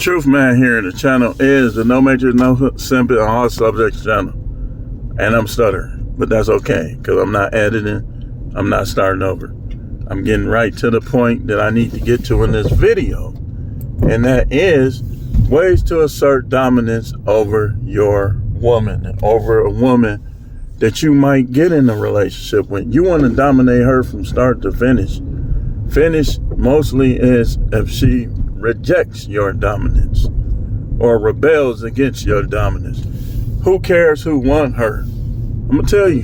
Truth Man here. The channel is the No Major, No Simple on all subjects channel. And I'm stuttering, but that's okay because I'm not editing. I'm not starting over. I'm getting right to the point that I need to get to in this video. And that is ways to assert dominance over your woman, over a woman that you might get in a relationship with. You want to dominate her from start to finish. Finish mostly is if she rejects your dominance or rebels against your dominance. Who cares who won her? I'm going to tell you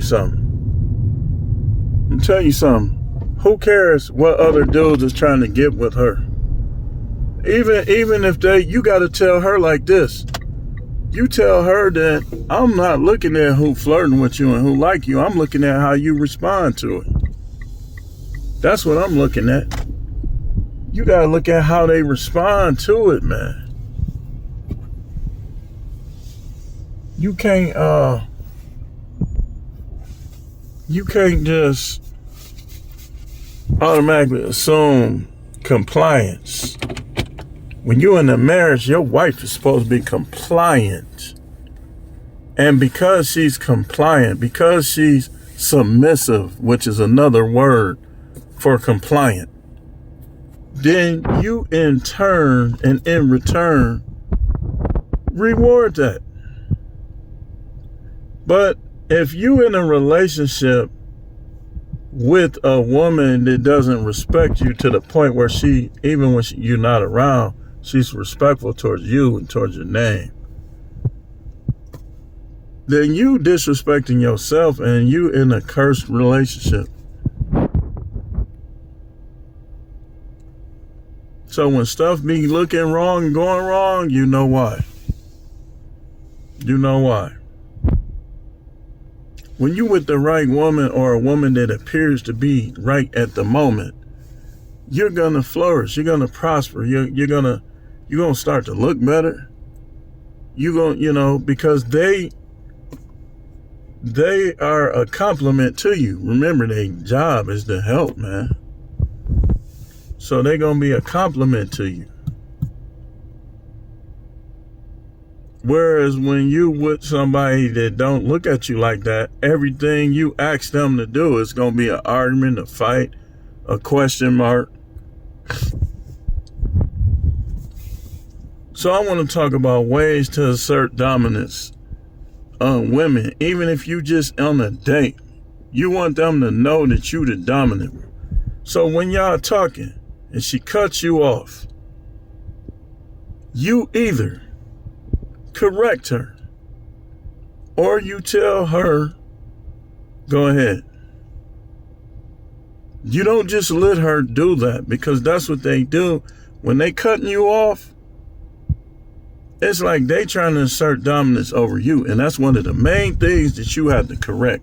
something. Who cares what other dudes is trying to get with her? Even if you got to tell her like this. You tell her that I'm not looking at who flirting with you and who like you. I'm looking at how you respond to it. That's what I'm looking at. You got to look at how they respond to it, man. You can't just automatically assume compliance. When you're in a marriage, your wife is supposed to be compliant. And because she's compliant, because she's submissive, which is another word for compliant, then you in turn and in return reward that. But if you in a relationship with a woman that doesn't respect you to the point where even when you're not around, she's respectful towards you and towards your name, then you disrespecting yourself and you in a cursed relationship. So when stuff be looking wrong and going wrong, you know why. You know why. When you with the right woman or a woman that appears to be right at the moment, you're gonna flourish. You're gonna prosper. You're gonna start to look better. Because they are a compliment to you. Remember, their job is to help, man. So they're gonna be a compliment to you. Whereas when you with somebody that don't look at you like that, everything you ask them to do is going to be an argument, a fight, a question mark. So I want to talk about ways to assert dominance on women. Even if you just on a date, you want them to know that you the dominant. So when y'all talking and she cuts you off, you either correct her or you tell her, go ahead. You don't just let her do that, because that's what they do. When they cutting you off, it's like they trying to assert dominance over you. And that's one of the main things that you have to correct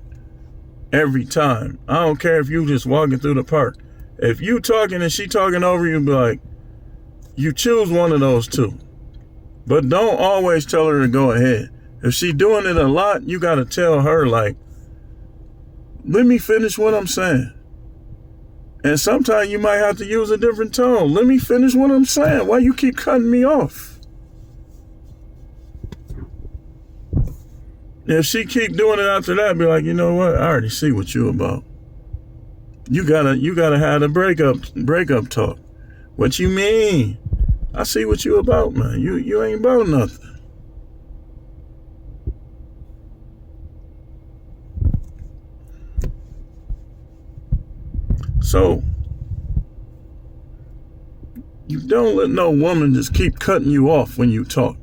every time. I don't care if you just walking through the park. If you talking and she talking over you, be like, you choose one of those two. But don't always tell her to go ahead. If she doing it a lot, you got to tell her, like, let me finish what I'm saying. And sometimes you might have to use a different tone. Let me finish what I'm saying. Why you keep cutting me off? If she keep doing it after that, be like, you know what? I already see what you about. You gotta have a breakup talk. What you mean? I see what you about, man. You ain't about nothing. So you don't let no woman just keep cutting you off when you talk.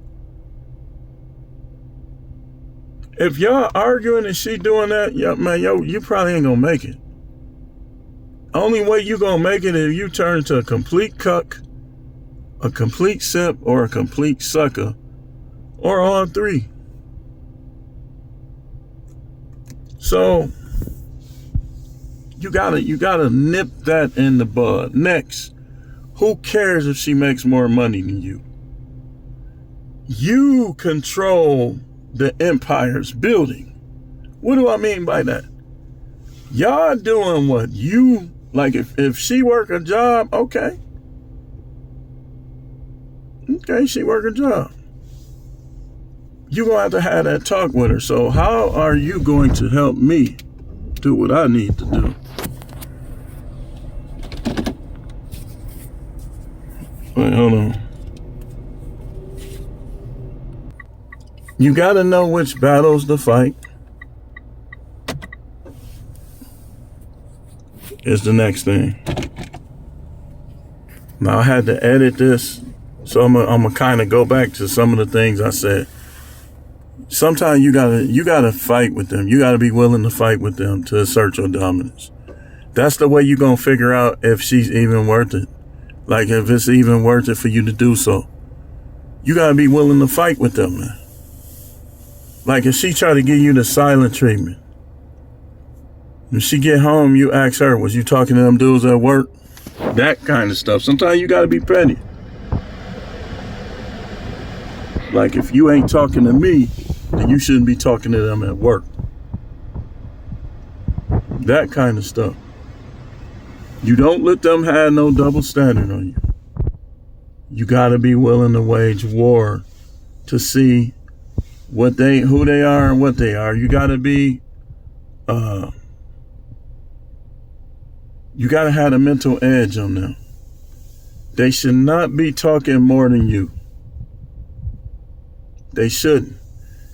If y'all arguing and she doing that, you probably ain't gonna make it. Only way you gonna make it is if you turn into a complete cuck, a complete simp, or a complete sucker, or all three. So you gotta nip that in the bud. Next, who cares if she makes more money than you? You control the empire's building. What do I mean by that? Y'all doing what you like. If she work a job, okay. Okay, she work a job. You're going to have that talk with her. So how are you going to help me do what I need to do? Wait, hold on. You got to know which battles to fight. Is the next thing. Now I had to edit this, so I'm gonna kind of go back to some of the things I said. Sometimes you gotta fight with them. You gotta be willing to fight with them to assert your dominance. That's the way you're gonna figure out if she's even worth it. Like if it's even worth it for you to do so. You gotta be willing to fight with them, man. Like if she try to give you the silent treatment. When she get home, you ask her, was you talking to them dudes at work? That kind of stuff. Sometimes you gotta be petty. Like if you ain't talking to me, then you shouldn't be talking to them at work. That kind of stuff. You don't let them have no double standard on you. You gotta be willing to wage war to see who they are and what they are. You gotta be you gotta have a mental edge on them. They should not be talking more than you. They shouldn't.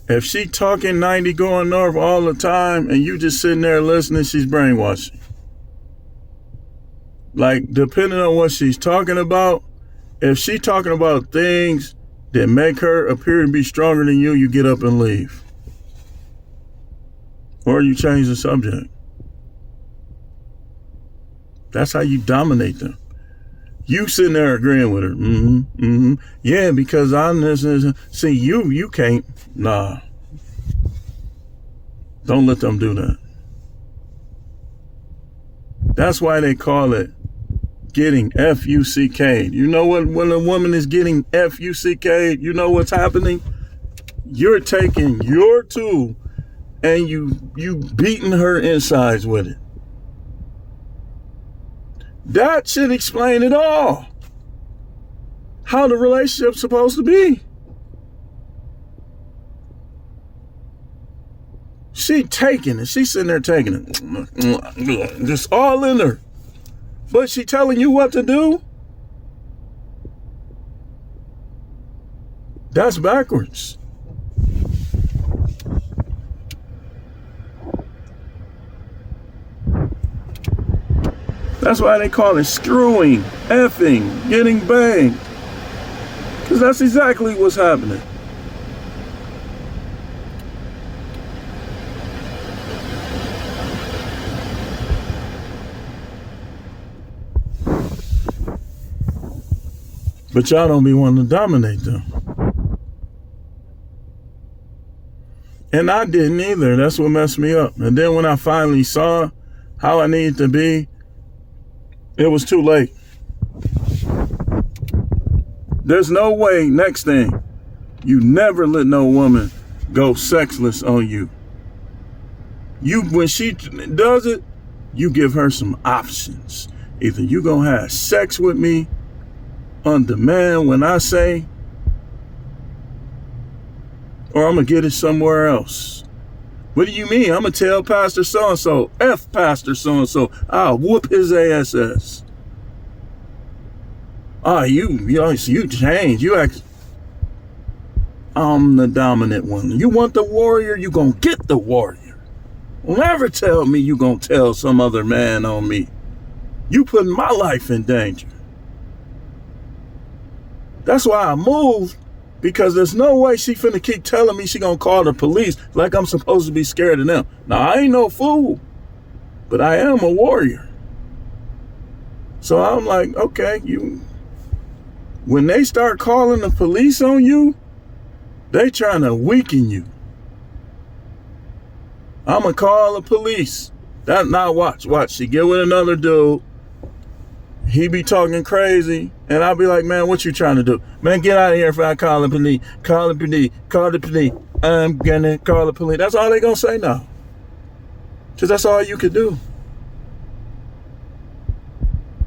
If she talking 90 going north all the time and you just sitting there listening, she's brainwashing. Like, depending on what she's talking about, if she talking about things that make her appear to be stronger than you, you get up and leave. Or you change the subject. That's how you dominate them. You sitting there agreeing with her. Yeah, because see, you can't. Nah. Don't let them do that. That's why they call it getting F-U-C-K'd. You know what? When a woman is getting F-U-C-K'd, you know what's happening? You're taking your tool and you beating her insides with it. That should explain it all. How the relationship's supposed to be. She taking it. She's sitting there taking it. Just all in her. But she telling you what to do? That's backwards. That's why they call it screwing, effing, getting banged. Because that's exactly what's happening. But y'all don't be wanting to dominate them. And I didn't either. That's what messed me up. And then when I finally saw how I needed to be, it was too late. There's no way, next thing, you never let no woman go sexless on you. When she does it, you give her some options. Either you gonna have sex with me on demand when I say, or I'm gonna get it somewhere else. What do you mean? I'm gonna tell Pastor so-and-so, F Pastor so-and-so, I'll whoop his ass. You change. You act. I'm the dominant one. You want the warrior, you gonna get the warrior. Never tell me you gonna tell some other man on me. You putting my life in danger. That's why I moved. Because there's no way she finna keep telling me she gonna call the police like I'm supposed to be scared of them. Now, I ain't no fool, but I am a warrior. So I'm like, okay, when they start calling the police on you, they trying to weaken you. I'm gonna call the police. Now watch. She get with another dude. He be talking crazy, and I'll be like, man, what you trying to do? Man, get out of here if I call the police. Call the police. I'm gonna call the police. That's all they gonna say now. Because that's all you could do.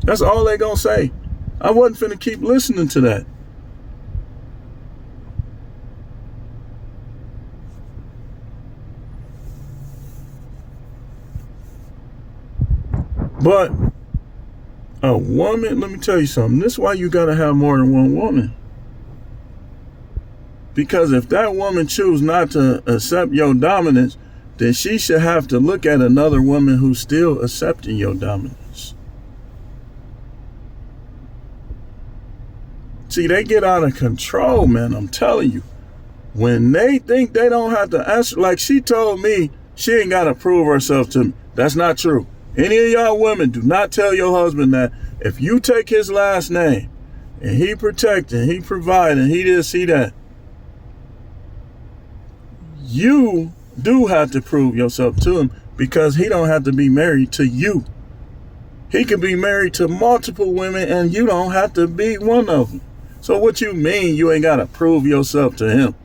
That's all they gonna say. I wasn't finna keep listening to that. But a woman, let me tell you something. This is why you got to have more than one woman. Because if that woman chooses not to accept your dominance, then she should have to look at another woman who's still accepting your dominance. See, they get out of control, man. I'm telling you. When they think they don't have to answer, like she told me, she ain't got to prove herself to me. That's not true. Any of y'all women, do not tell your husband that if you take his last name and he protect and he provide and he this, he that, you do have to prove yourself to him because he don't have to be married to you. He can be married to multiple women and you don't have to be one of them. So what you mean you ain't got to prove yourself to him?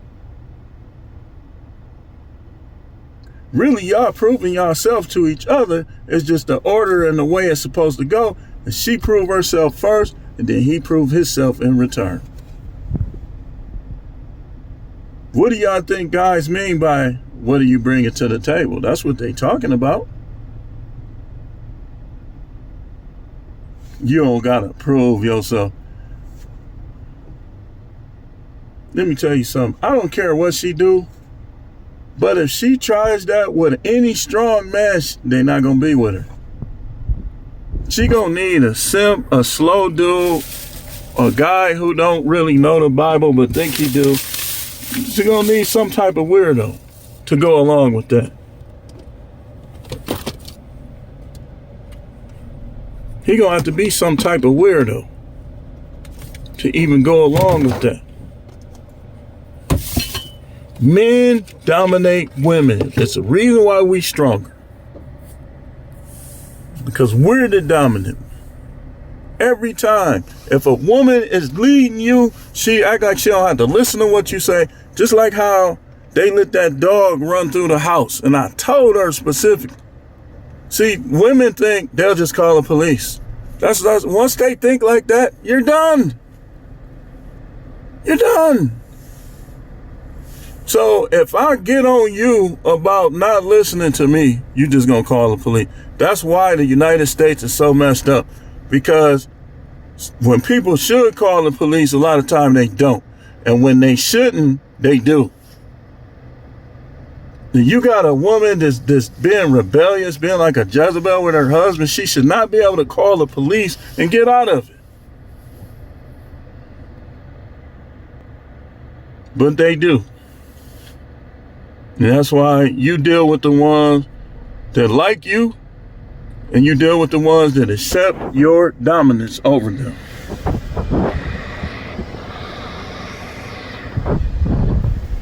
Really, y'all proving yourself to each other. It's just the order and the way it's supposed to go. And she proved herself first, and then he proved himself in return. What do y'all think guys mean by what are you bringing to the table? That's what they talking about. You don't gotta prove yourself. Let me tell you something. I don't care what she do. But if she tries that with any strong man, they're not going to be with her. She going to need a simp, a slow dude, a guy who don't really know the Bible but think he do. She going to need some type of weirdo to go along with that. He going to have to be some type of weirdo to even go along with that. Men dominate women. It's the reason why we stronger. Because we're the dominant. Every time. If a woman is leading you, she act like she don't have to listen to what you say. Just like how they let that dog run through the house. And I told her specifically. See, women think they'll just call the police. That's once they think like that, you're done. You're done. So if I get on you about not listening to me, you just gonna call the police. That's why the United States is so messed up. Because when people should call the police, a lot of time they don't. And when they shouldn't, they do. You got a woman that's being rebellious, being like a Jezebel with her husband. She should not be able to call the police and get out of it. But they do. And that's why you deal with the ones that like you, and you deal with the ones that accept your dominance over them.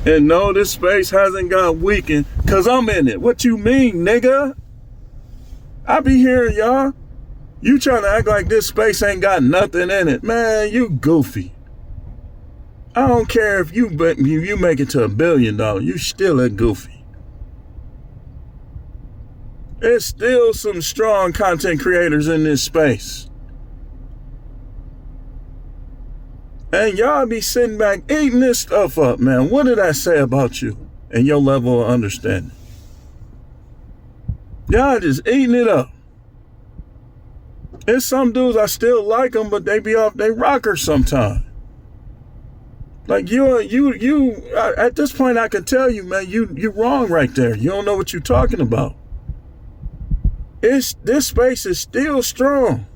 And no, this space hasn't got weakened because I'm in it. What you mean, nigga? I be hearing y'all. You trying to act like this space ain't got nothing in it. Man, you goofy. I don't care if you make it to $1 billion, you still a goofy. There's still some strong content creators in this space. And y'all be sitting back eating this stuff up, man. What did I say about you and your level of understanding? Y'all just eating it up. There's some dudes I still like them, but they be off they rocker sometimes. Like you at this point I can tell you, man, you're wrong right there. You don't know what you're talking about. This space is still strong.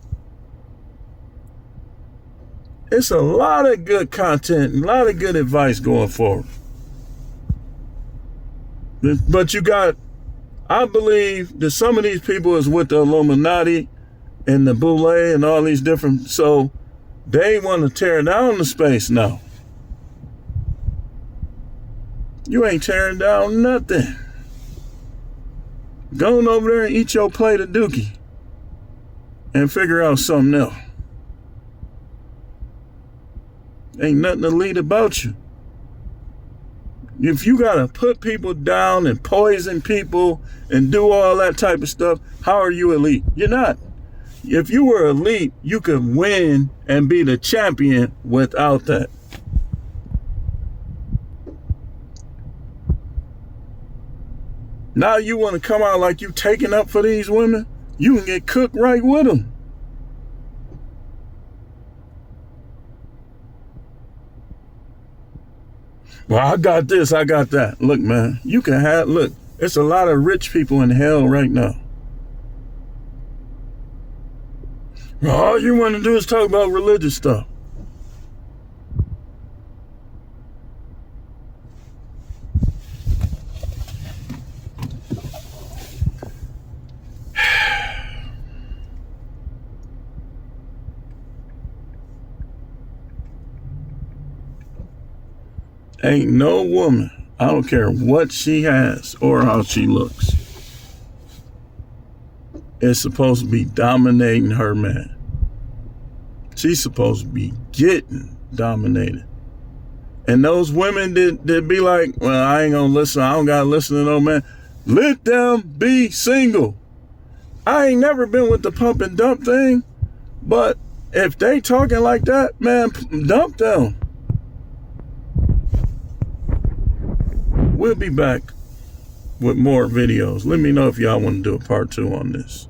It's a lot of good content, a lot of good advice going forward. But I believe that some of these people is with the Illuminati and the Boule and all these different, so they want to tear down the space now. You ain't tearing down nothing. Go on over there and eat your plate of dookie and figure out something else. Ain't nothing elite about you. If you gotta put people down and poison people and do all that type of stuff, how are you elite? You're not. If you were elite, you could win and be the champion without that. Now you want to come out like you taking up for these women? You can get cooked right with them. Well, I got this, I got that. Look, man, you can have, look, it's a lot of rich people in hell right now. All you want to do is talk about religious stuff. Ain't no woman, I don't care what she has or how she looks, is supposed to be dominating her man. She's supposed to be getting dominated. And those women that be like, well, I ain't gonna listen, I don't gotta listen to no man. Let them be single. I ain't never been with the pump and dump thing, but if they talking like that, man, dump them. We'll be back with more videos. Let me know if y'all want to do a part 2 on this.